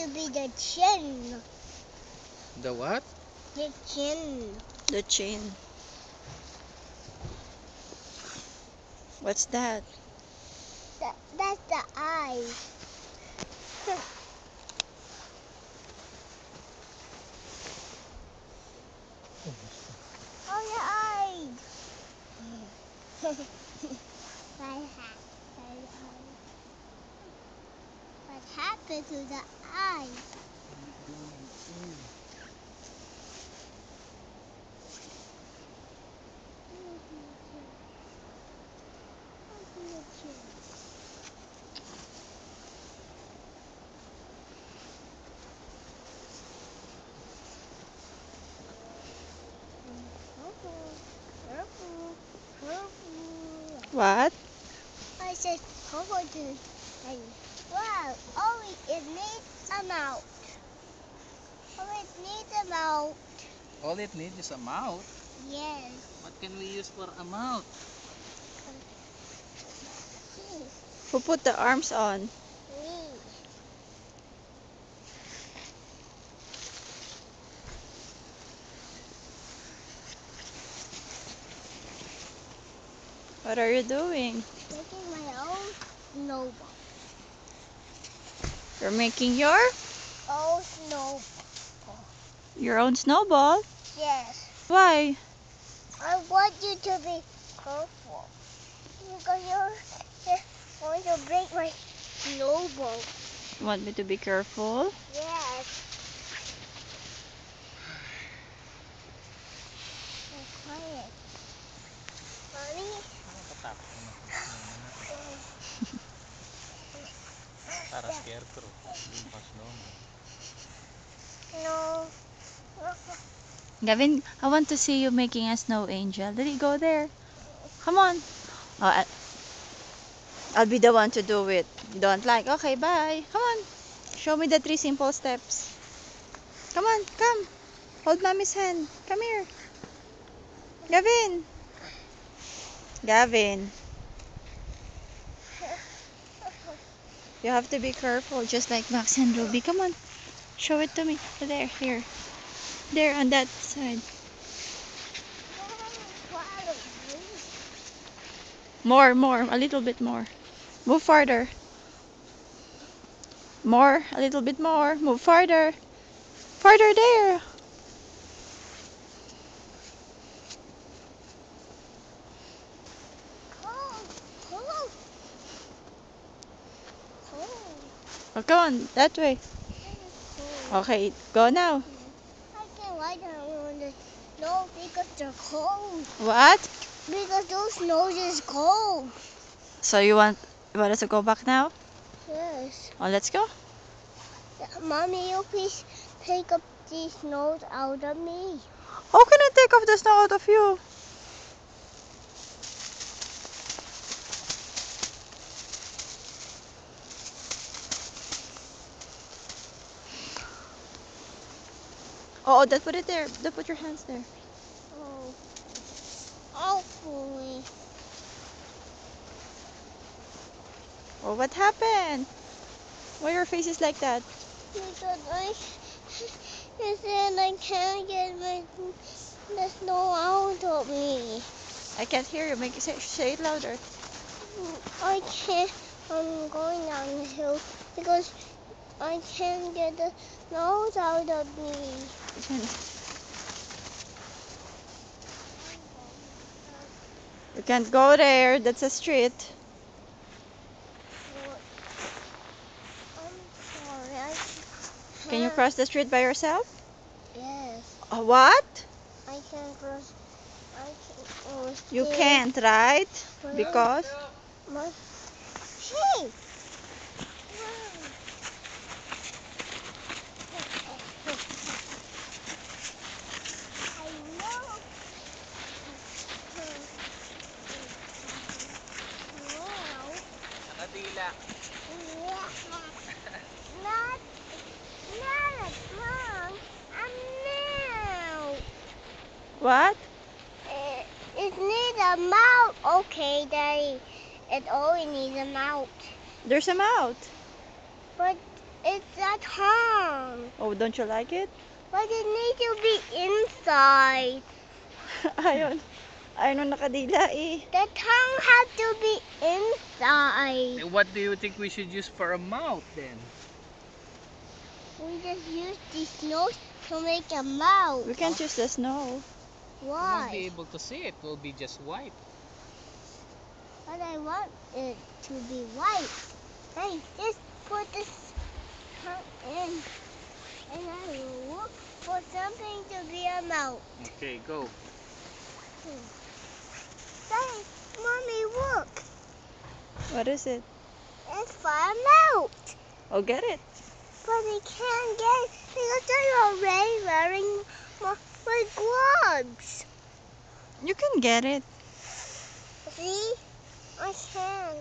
to be the chin. The what? The chin. The chin. What's that? That's the eye. Oh, your eyes. What happened to the eye? What? I said, wow, oh, it needs a mouth. Oh, it needs a mouth. All it needs is a mouth. Yes. What can we use for a mouth? Who put the arms on? Me. What are you doing? Making my own snowball. You're making your Oh, snowball. own snowball? Yes. Why? I want you to be careful. Because you're going to break my snowball. You want me to be careful? Yes. Quiet. Mommy? Para scarecrow. No. Gavin, I want to see you making a snow angel. Did he go there? Come on. Oh, I'll be the one to do it. You don't like? Okay, bye. Come on. Show me the 3 simple steps. Come on, come. Hold mommy's hand. Come here. Gavin. Gavin. You have to be careful, just like Max and Ruby. Come on. Show it to me. There, here. There, on that side. More, a little bit more. Move farther. More, a little bit more. Move farther. Farther there. Oh, come on, that way. Okay, go now. I can't lie down on the snow because they're cold. What? Because those snows is cold. So you want us to go back now? Yes. Oh, let's go. Mommy, you please take up these snows out of me. How can I take off the snow out of you? Oh, that put it there. Don't put your hands there. Oh. Oh, boy. Oh, what happened? Why your face is like that? Because you said I can't get the snow out of me. I can't hear you. Make it say it louder. I can't. I'm going down the hill because I can't get the snow out of me. You can't go there. That's a street. I'm sorry. I Can you can't. cross the street by yourself? Yes. What? I can cross. I can. You can't, right? Because? Hey! I know. Nakadila. Not a tongue. A mouth. What? It needs a mouth. Okay, Daddy. It only needs a mouth. There's a mouth. But It's a tongue. Oh, don't you like it? But it needs to be inside. Ayun. Ayun ang nakadila eh. The tongue has to be inside. And what do you think we should use for a mouth then? We just use this nose to make a mouth. We can't use the snow. We won't be Why? able to see it. It will be just white. But I want it to be white. Hey, just put this tongue in. And I will look for something to be a mouth. Okay, go. Hey, Mommy, look. What is it? It's for a mouth. Oh, get it. But I can't get it because I'm already wearing my gloves. You can get it. See? I can't.